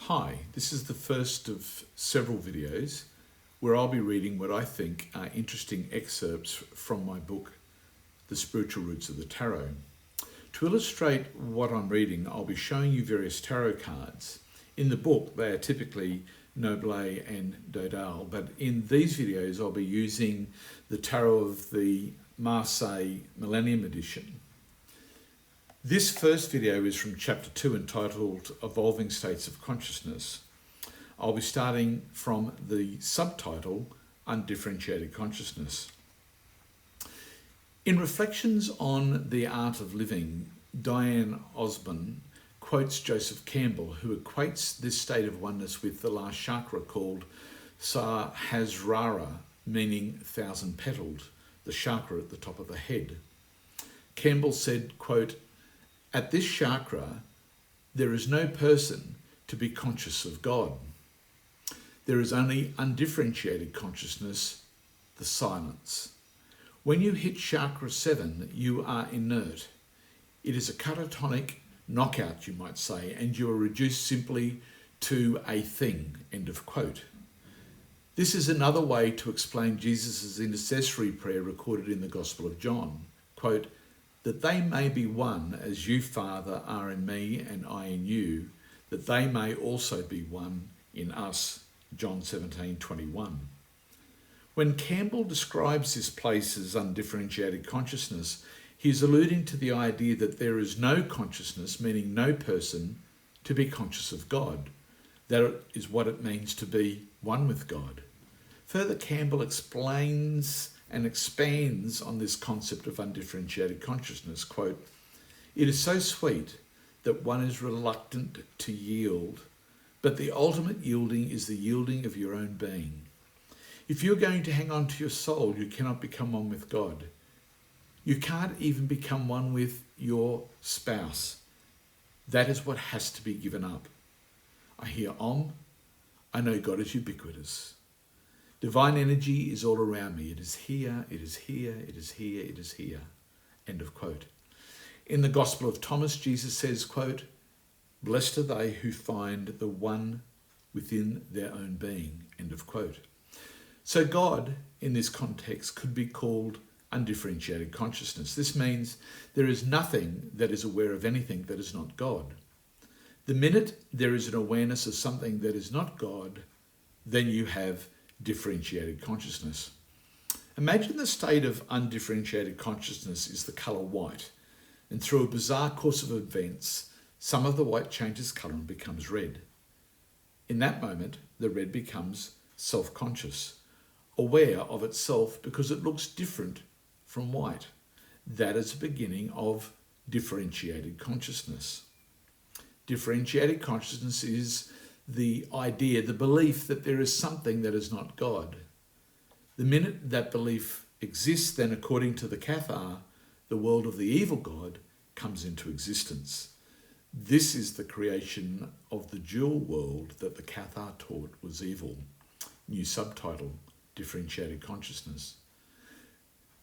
Hi, this is the first of several videos where I'll be reading what I think are interesting excerpts from my book, The Spiritual Roots of the Tarot. To illustrate what I'm reading, I'll be showing you various tarot cards. In the book, they are typically Noble and Dodal, but in these videos, I'll be using the tarot of the Marseille Millennium Edition. This first video is from chapter 2 entitled Evolving States of Consciousness. I'll be starting from the subtitle Undifferentiated Consciousness. In Reflections on the Art of Living, Diane Osborne quotes Joseph Campbell, who equates this state of oneness with the last chakra called Sahasrara, meaning thousand-petaled, the chakra at the top of the head. Campbell said, quote, "At this chakra, there is no person to be conscious of God. There is only undifferentiated consciousness, the silence. When you hit chakra 7, you are inert. It is a catatonic knockout, you might say, and you are reduced simply to a thing," end of quote. This is another way to explain Jesus' intercessory prayer recorded in the Gospel of John, quote, "That they may be one as you, Father, are in me and I in you, that they may also be one in us," John 17:21. When Campbell describes this place as undifferentiated consciousness, he is alluding to the idea that there is no consciousness, meaning no person, to be conscious of God. That is what it means to be one with God. Further, Campbell explains and expands on this concept of undifferentiated consciousness. Quote, "It is so sweet that one is reluctant to yield, but the ultimate yielding is the yielding of your own being. If you're going to hang on to your soul, you cannot become one with God. You can't even become one with your spouse. That is what has to be given up. I hear Om. I know God is ubiquitous. Divine energy is all around me. It is here, it is here, it is here, it is here." End of quote. In the Gospel of Thomas, Jesus says, quote, "Blessed are they who find the one within their own being," end of quote. So God, in this context, could be called undifferentiated consciousness. This means there is nothing that is aware of anything that is not God. The minute there is an awareness of something that is not God, then you have differentiated consciousness. Imagine the state of undifferentiated consciousness is the colour white, and through a bizarre course of events, some of the white changes colour and becomes red. In that moment, the red becomes self-conscious, aware of itself because it looks different from white. That is the beginning of differentiated consciousness. Differentiated consciousness is the idea, the belief that there is something that is not God. The minute that belief exists, then according to the Cathar, the world of the evil God comes into existence. This is the creation of the dual world that the Cathar taught was evil. New subtitle, Differentiated Consciousness.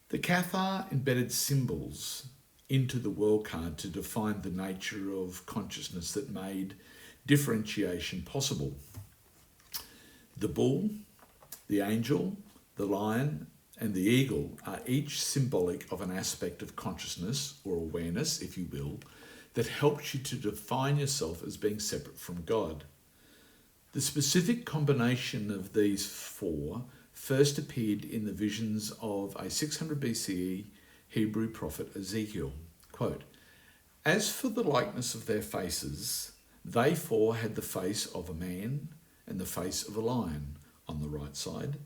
The Cathar embedded symbols into the world card to define the nature of consciousness that made differentiation possible. The bull, the angel, the lion, and the eagle are each symbolic of an aspect of consciousness or awareness, if you will, that helps you to define yourself as being separate from God. The specific combination of these four first appeared in the visions of a 600 BCE Hebrew prophet Ezekiel. Quote, "As for the likeness of their faces, they four had the face of a man and the face of a lion on the right side,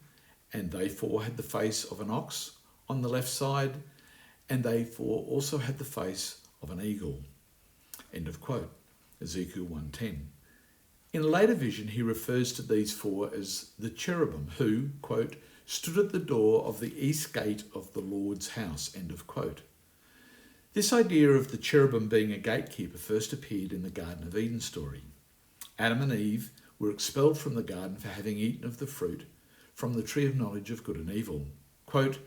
and they four had the face of an ox on the left side, and they four also had the face of an eagle." End of quote. Ezekiel 1:10. In a later vision, he refers to these four as the cherubim who, quote, "stood at the door of the east gate of the Lord's house," end of quote. This idea of the cherubim being a gatekeeper first appeared in the Garden of Eden story. Adam and Eve were expelled from the garden for having eaten of the fruit from the tree of knowledge of good and evil. Quote,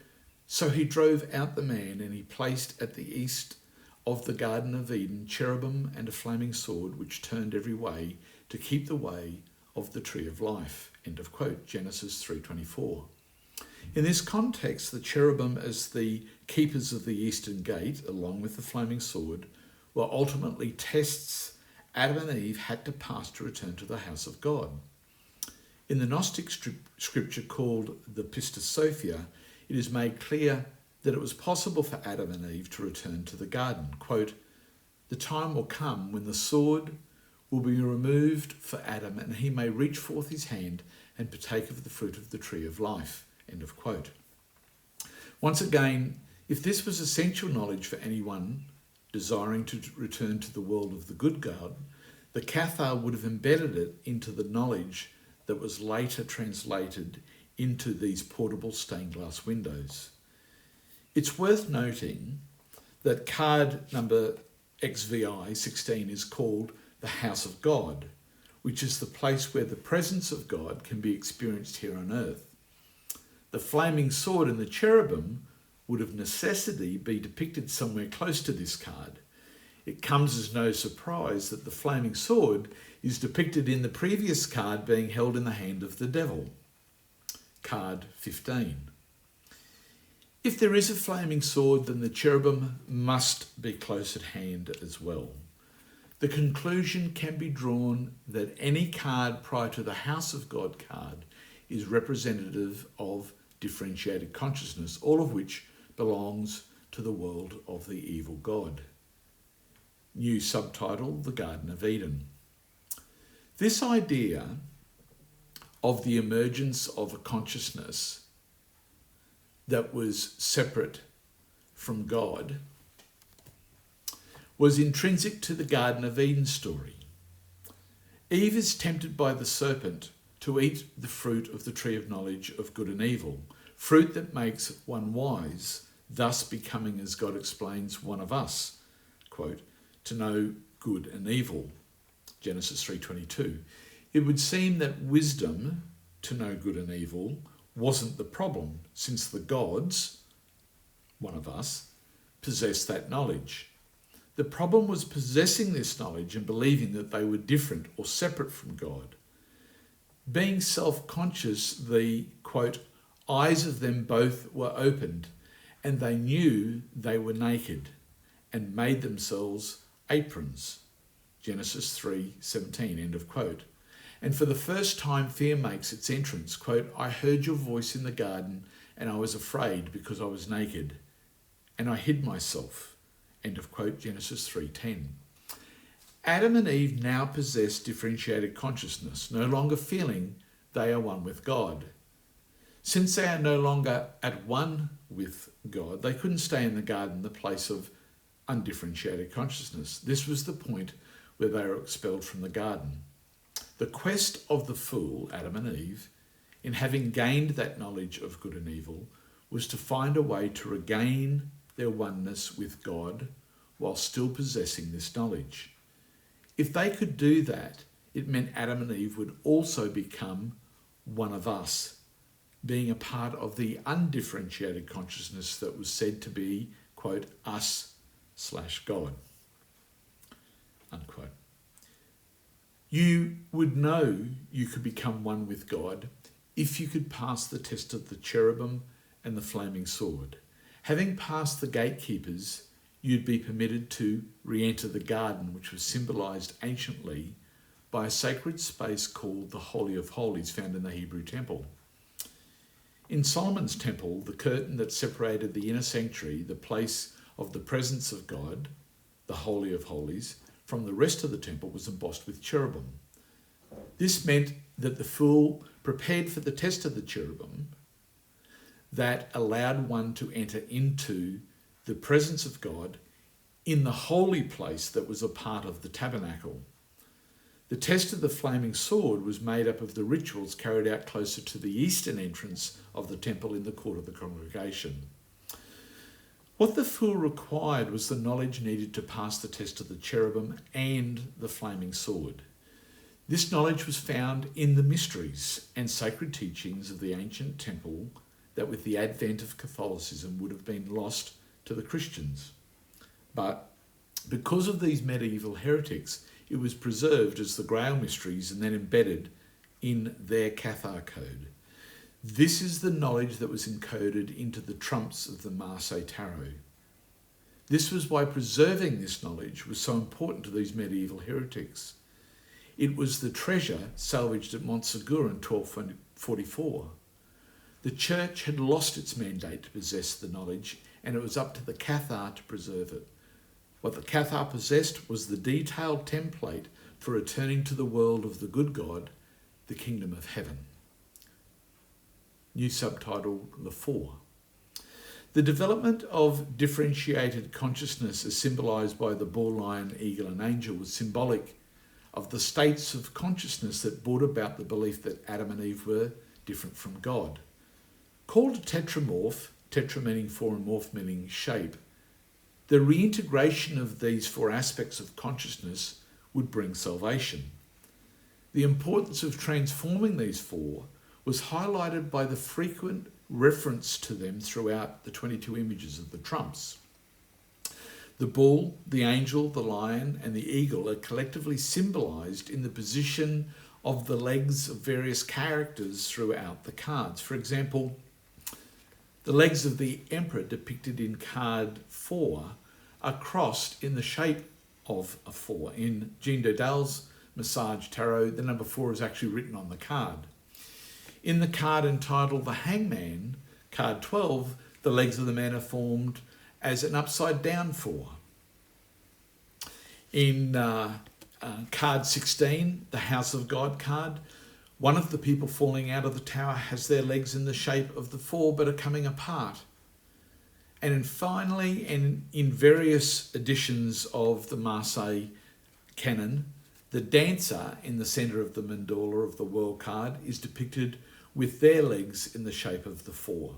"So he drove out the man, and he placed at the east of the Garden of Eden cherubim and a flaming sword which turned every way to keep the way of the tree of life. End of quote, Genesis 3:24. In this context, the cherubim as the keepers of the eastern gate, along with the flaming sword, were ultimately tests Adam and Eve had to pass to return to the house of God. In the Gnostic scripture called the Pistis Sophia, it is made clear that it was possible for Adam and Eve to return to the garden. Quote, "The time will come when the sword will be removed for Adam and he may reach forth his hand and partake of the fruit of the tree of life." End of quote. Once again, if this was essential knowledge for anyone desiring to return to the world of the good God, the Cathar would have embedded it into the knowledge that was later translated into these portable stained glass windows. It's worth noting that card number XVI 16 is called the House of God, which is the place where the presence of God can be experienced here on earth. The flaming sword and the cherubim would of necessity be depicted somewhere close to this card. It comes as no surprise that the flaming sword is depicted in the previous card being held in the hand of the devil, card 15. If there is a flaming sword, then the cherubim must be close at hand as well. The conclusion can be drawn that any card prior to the House of God card is representative of differentiated consciousness, all of which belongs to the world of the evil God. New subtitle, The Garden of Eden. This idea of the emergence of a consciousness that was separate from God was intrinsic to the Garden of Eden story. Eve is tempted by the serpent to eat the fruit of the tree of knowledge of good and evil, fruit that makes one wise, thus becoming, as God explains, one of us, quote, to know good and evil, Genesis 3:22. It would seem that wisdom to know good and evil wasn't the problem, since the gods, one of us, possessed that knowledge. The problem was possessing this knowledge and believing that they were different or separate from God. Being self-conscious, the, quote, eyes of them both were opened, and they knew they were naked, and made themselves aprons, Genesis 3:17, end of quote. And for the first time, fear makes its entrance, quote, "I heard your voice in the garden, and I was afraid because I was naked, and I hid myself," end of quote, Genesis 3:10. Adam and Eve now possess differentiated consciousness, no longer feeling they are one with God. Since they are no longer at one with God, they couldn't stay in the garden, the place of undifferentiated consciousness. This was the point where they were expelled from the garden. The quest of the fool, Adam and Eve, in having gained that knowledge of good and evil, was to find a way to regain their oneness with God while still possessing this knowledge. If they could do that, it meant Adam and Eve would also become one of us, being a part of the undifferentiated consciousness that was said to be, quote, us/God, unquote. You would know you could become one with God if you could pass the test of the cherubim and the flaming sword. Having passed the gatekeepers, you'd be permitted to re-enter the garden, which was symbolized anciently by a sacred space called the Holy of Holies, found in the Hebrew temple. In Solomon's temple, the curtain that separated the inner sanctuary, the place of the presence of God, the Holy of Holies, from the rest of the temple was embossed with cherubim. This meant that the fool prepared for the test of the cherubim that allowed one to enter into the presence of God in the holy place that was a part of the tabernacle. The test of the flaming sword was made up of the rituals carried out closer to the eastern entrance of the temple in the court of the congregation. What the fool required was the knowledge needed to pass the test of the cherubim and the flaming sword. This knowledge was found in the mysteries and sacred teachings of the ancient temple that with the advent of Catholicism would have been lost to the Christians. But because of these medieval heretics, it was preserved as the Grail Mysteries and then embedded in their Cathar code. This is the knowledge that was encoded into the trumps of the Marseille Tarot. This was why preserving this knowledge was so important to these medieval heretics. It was the treasure salvaged at Montsegur in 1244. The church had lost its mandate to possess the knowledge, and it was up to the Cathar to preserve it. What the Cathar possessed was the detailed template for returning to the world of the good God, the kingdom of heaven. New subtitle, The Four. The development of differentiated consciousness as symbolised by the bull, lion, eagle and angel was symbolic of the states of consciousness that brought about the belief that Adam and Eve were different from God. Called a tetramorph, tetra meaning four and morph meaning shape, the reintegration of these four aspects of consciousness would bring salvation. The importance of transforming these four was highlighted by the frequent reference to them throughout the 22 images of the trumps. The bull, the angel, the lion and the eagle are collectively symbolised in the position of the legs of various characters throughout the cards. For example, the legs of the emperor depicted in card 4 are crossed in the shape of a 4. In Jean Dodal's Massage Tarot, the number 4 is actually written on the card. In the card entitled The Hangman, card 12, the legs of the man are formed as an upside down 4. In card 16, the House of God card, one of the people falling out of the tower has their legs in the shape of the 4 but are coming apart. And finally, in various editions of the Marseille canon, the dancer in the centre of the mandala of the world card is depicted with their legs in the shape of the 4.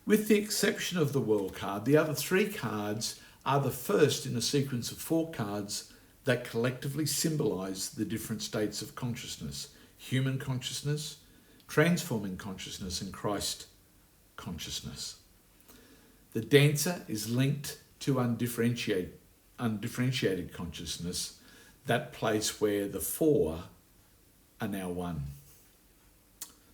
With the exception of the world card, the other 3 cards are the first in a sequence of 4 cards that collectively symbolise the different states of consciousness: human consciousness, transforming consciousness and Christ consciousness. The dancer is linked to undifferentiated consciousness, that place where the 4 are now one.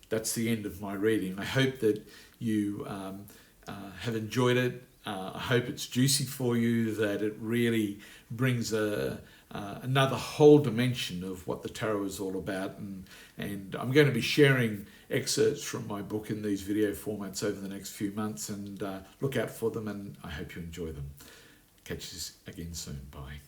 That's the end of my reading. I hope that you have enjoyed it. I hope it's juicy for you, that it really brings another whole dimension of what the tarot is all about. And I'm going to be sharing excerpts from my book in these video formats over the next few months, and look out for them, and I hope you enjoy them. Catch you again soon. Bye.